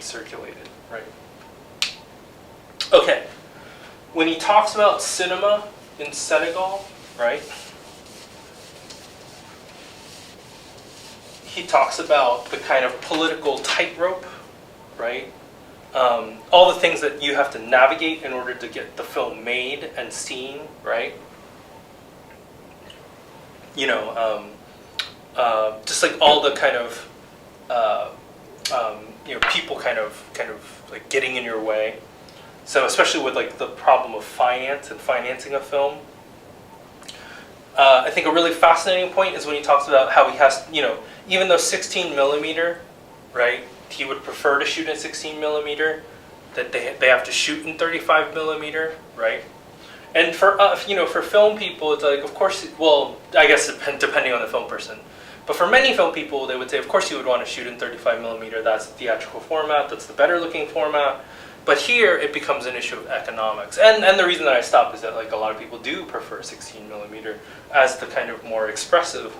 circulated, right? Okay, when he talks about cinema in Senegal, right, he talks about the kind of political tightrope, right? All the things that you have to navigate in order to get the film made and seen, right? You know, just like all the kind of, you know, people kind of like getting in your way. So especially with like the problem of finance and financing a film. I think a really fascinating point is when he talks about how he has, you know, even though 16 millimeter, right, he would prefer to shoot in 16 millimeter, that they have to shoot in 35 millimeter, right? And for you know, for film people, it's like, of course, well, I guess depending on the film person, but for many film people, they would say, of course, you would want to shoot in 35 millimeter. That's the theatrical format. That's the better looking format. But here, it becomes an issue of economics. And the reason that I stopped is that like a lot of people do prefer 16 millimeter as the kind of more expressive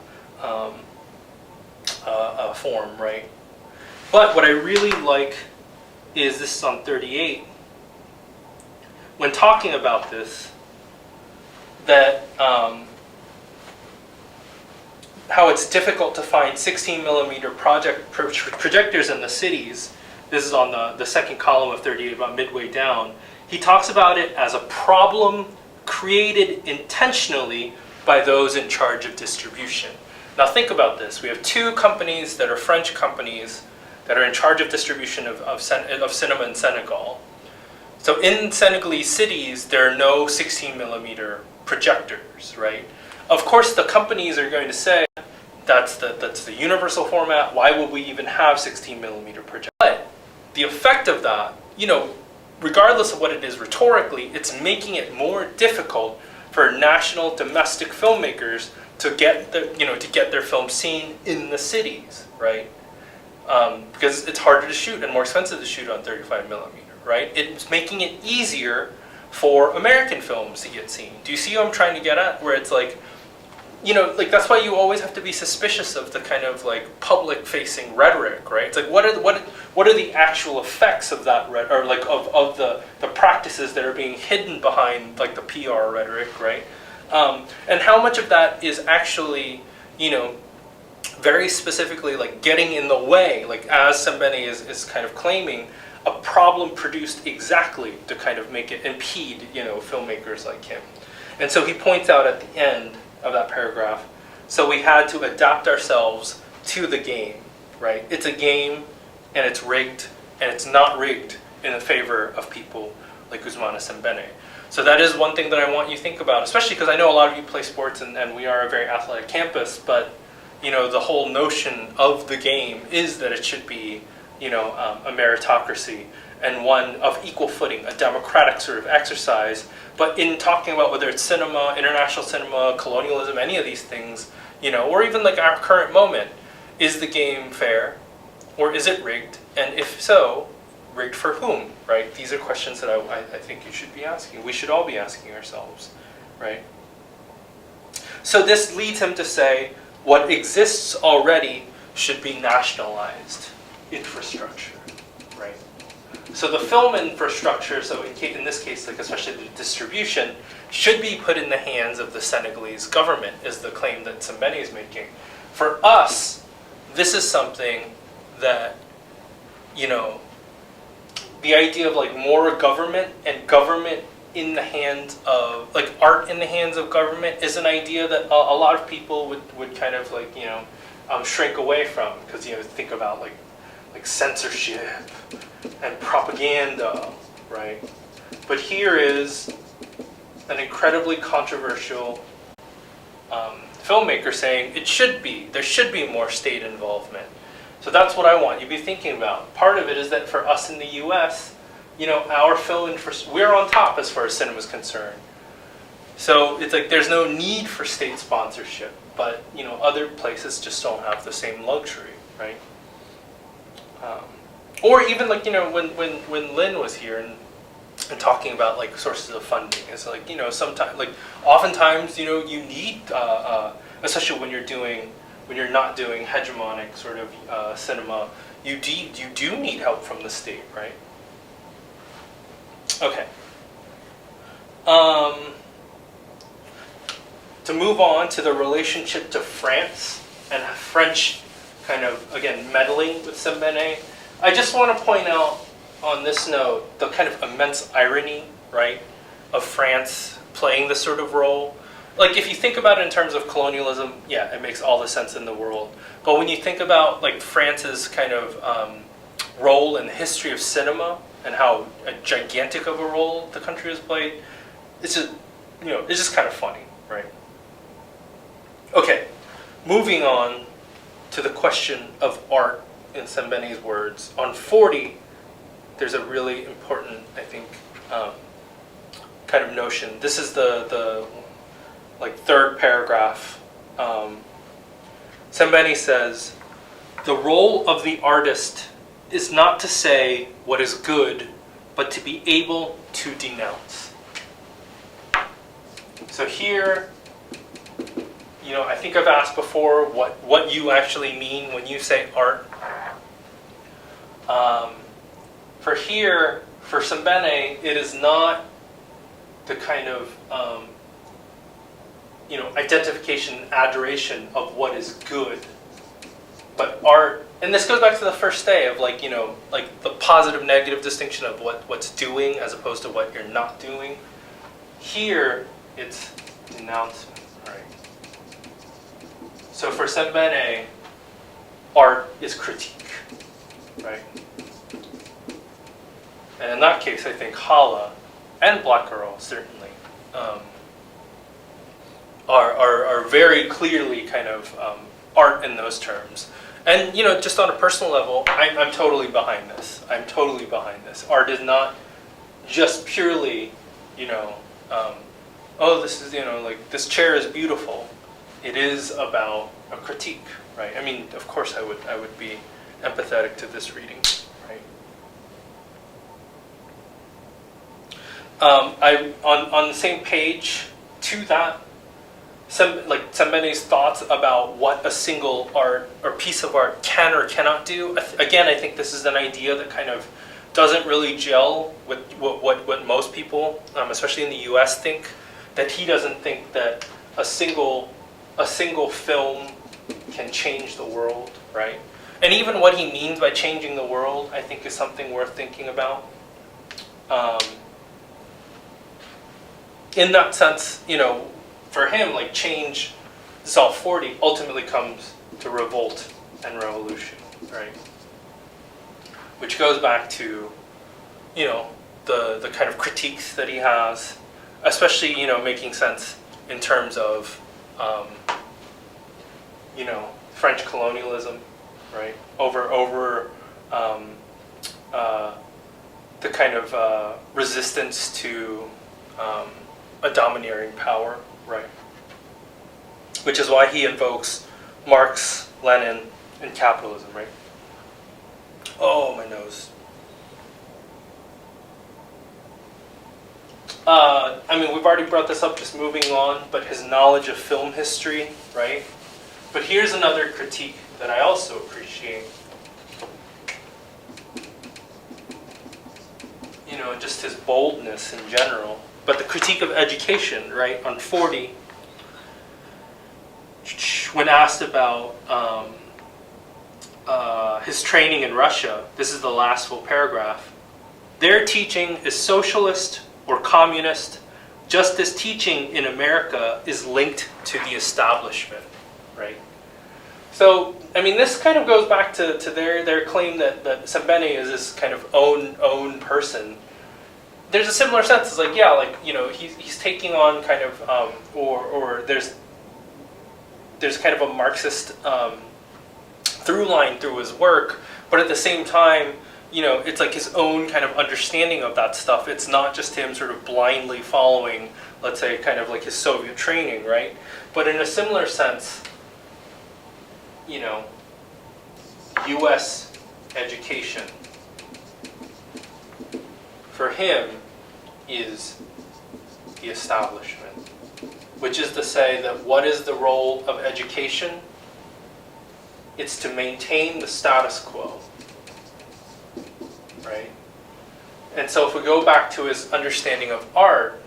form, right? But what I really like is this is on 38. When talking about this, that how it's difficult to find 16 millimeter projectors in the cities. This is on the second column of 38, about midway down. He talks about it as a problem created intentionally by those in charge of distribution. Now think about this. We have two companies that are French companies that are in charge of distribution of cinema in Senegal. So in Senegalese cities, there are no 16 millimeter projectors, right? Of course, the companies are going to say, that's the universal format, why would we even have 16 millimeter projectors? But the effect of that, you know, regardless of what it is rhetorically, it's making it more difficult for national domestic filmmakers to get their films seen in the cities, right? Because it's harder to shoot and more expensive to shoot on 35 millimeter, right? It's making it easier for American films to get seen. Do you see what I'm trying to get at? Where it's like, you know, like that's why you always have to be suspicious of the kind of like public-facing rhetoric, right? It's like what are the actual effects of that or like of the practices that are being hidden behind like the PR rhetoric, right? And how much of that is actually, you know, very specifically like getting in the way, like as Sembene is kind of claiming, a problem produced exactly to kind of make it impede, you know, filmmakers like him. And so he points out at the end of that paragraph, so we had to adapt ourselves to the game, right? It's a game and it's rigged, and it's not rigged in the favor of people like Ousmane Sembene. So that is one thing that I want you to think about, especially because I know a lot of you play sports and we are a very athletic campus, but you know, the whole notion of the game is that it should be, you know, a meritocracy and one of equal footing, a democratic sort of exercise. But in talking about whether it's cinema, international cinema, colonialism, any of these things, you know, or even like our current moment, is the game fair or is it rigged? And if so, rigged for whom, right? These are questions that I think you should be asking. We should all be asking ourselves, right? So this leads him to say, what exists already should be nationalized infrastructure, right? So the film infrastructure, so in this case, like especially the distribution, should be put in the hands of the Senegalese government, is the claim that Sembene is making. For us, this is something that, you know, the idea of like more government and government in the hands of, like art in the hands of government is an idea that a lot of people would kind of like, you know, shrink away from, because, you know, think about like censorship and propaganda, right? But here is an incredibly controversial filmmaker saying there should be more state involvement. So that's what I want you to be thinking about. Part of it is that for us in the US, you know, our film we're on top as far as cinema is concerned. So it's like there's no need for state sponsorship, but you know, other places just don't have the same luxury, right? Or even like, you know, when Lynn was here and talking about like sources of funding, it's like, you know, sometimes like oftentimes, you know, you need especially when you're not doing hegemonic sort of cinema, you do need help from the state, right? Okay. To move on to the relationship to France and French kind of, again, meddling with Sembene, I just want to point out on this note the kind of immense irony, right, of France playing this sort of role. Like, if you think about it in terms of colonialism, yeah, it makes all the sense in the world. But when you think about, like, France's kind of role in the history of cinema and how a gigantic of a role the country has played, it's just, it's just kind of funny, right? Okay, moving on to the question of art in Sembene's words. On 40, there's a really important, I think, kind of notion. This is the like third paragraph. Sembene says, "The role of the artist is not to say what is good, but to be able to denounce." So here, I think I've asked before what you actually mean when you say art. For Sembene, it is not the kind of identification and adoration of what is good, but art. And this goes back to the first day of like the positive negative distinction of what's doing as opposed to what you're not doing. Here, it's denouncement, right? So for Sembene, art is critique, right? And in that case, I think Hala and Black Girl certainly are very clearly kind of art in those terms. And just on a personal level, I'm totally behind this. I'm totally behind this. Art is not just purely, this is like this chair is beautiful. It is about a critique, right? I mean, of course, I would be empathetic to this reading, right? On the same page to that, Sembene's thoughts about what a single art or piece of art can or cannot do. Again, I think this is an idea that kind of doesn't really gel with what most people, especially in the U.S., think. That he doesn't think that a single film can change the world, right? And even what he means by changing the world, I think, is something worth thinking about. In that sense, for him, like change, this all 40 ultimately comes to revolt and revolution, right? Which goes back to, the kind of critiques that he has, especially, making sense in terms of, French colonialism, right? Over the kind of resistance to a domineering power, right? Which is why he invokes Marx, Lenin, and capitalism, right? Oh, my nose. We've already brought this up, just moving on, but his knowledge of film history, right? But here's another critique that I also appreciate. Just his boldness in general. But the critique of education, right, on 40, when asked about his training in Russia, this is the last full paragraph, their teaching is socialist or communist, just as teaching in America is linked to the establishment, right? So, this kind of goes back to their claim that Sembene is this kind of own person. There's a similar sense. It's like, he's taking on kind of, or there's kind of a Marxist through line through his work, but at the same time, it's like his own kind of understanding of that stuff. It's not just him sort of blindly following, let's say, kind of like his Soviet training, right? But in a similar sense, U.S. education for him is the establishment, which is to say that what is the role of education? It's to maintain the status quo, right? And so if we go back to his understanding of art,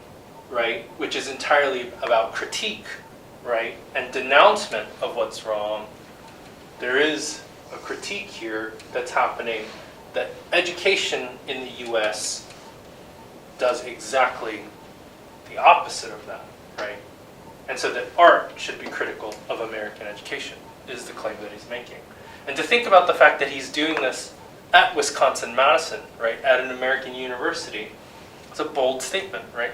right, which is entirely about critique, right, and denouncement of what's wrong, there is a critique here that's happening that education in the US does exactly the opposite of that, right? And so that art should be critical of American education is the claim that he's making. And to think about the fact that he's doing this at Wisconsin-Madison, right, at an American university, it's a bold statement, right?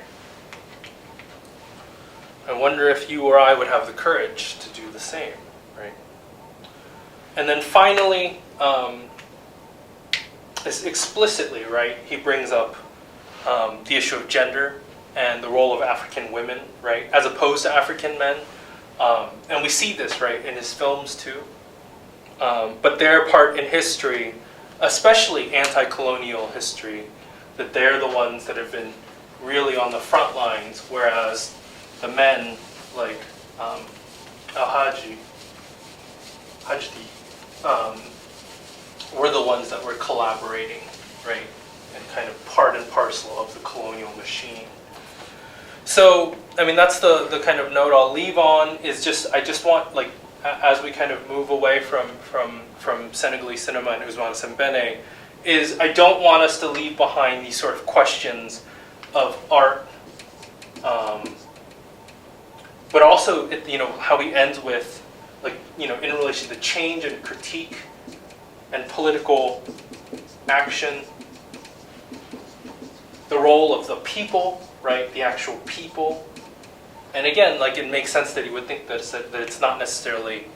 I wonder if you or I would have the courage to do the same, right? And then finally, explicitly, right, he brings up the issue of gender and the role of African women, right, as opposed to African men. And we see this, right, in his films too. But their part in history, especially anti-colonial history, that they're the ones that have been really on the front lines, whereas the men like Hajdi were the ones that were collaborating, right, and kind of part and parcel of the colonial machine. So, I mean, that's the kind of note I'll leave on, is just, I just want, like, as we kind of move away from Senegalese cinema and Ousmane Sembene, is I don't want us to leave behind these sort of questions of art, but also, you know, how he ends with, like, you know, in relation to change and critique and political action, the role of the people, right, the actual people. And again, like, it makes sense that he would think that it's not necessarily,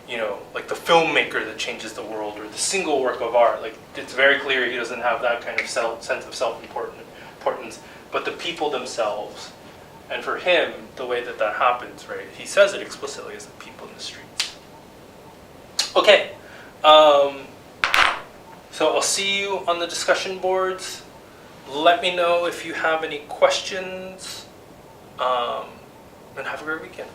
you know, like the filmmaker that changes the world or the single work of art. Like, it's very clear he doesn't have that kind of sense of self-importance, but the people themselves. And for him, the way that happens, right, he says it explicitly, is the people in the streets. Okay, so I'll see you on the discussion boards. Let me know if you have any questions, and have a great weekend.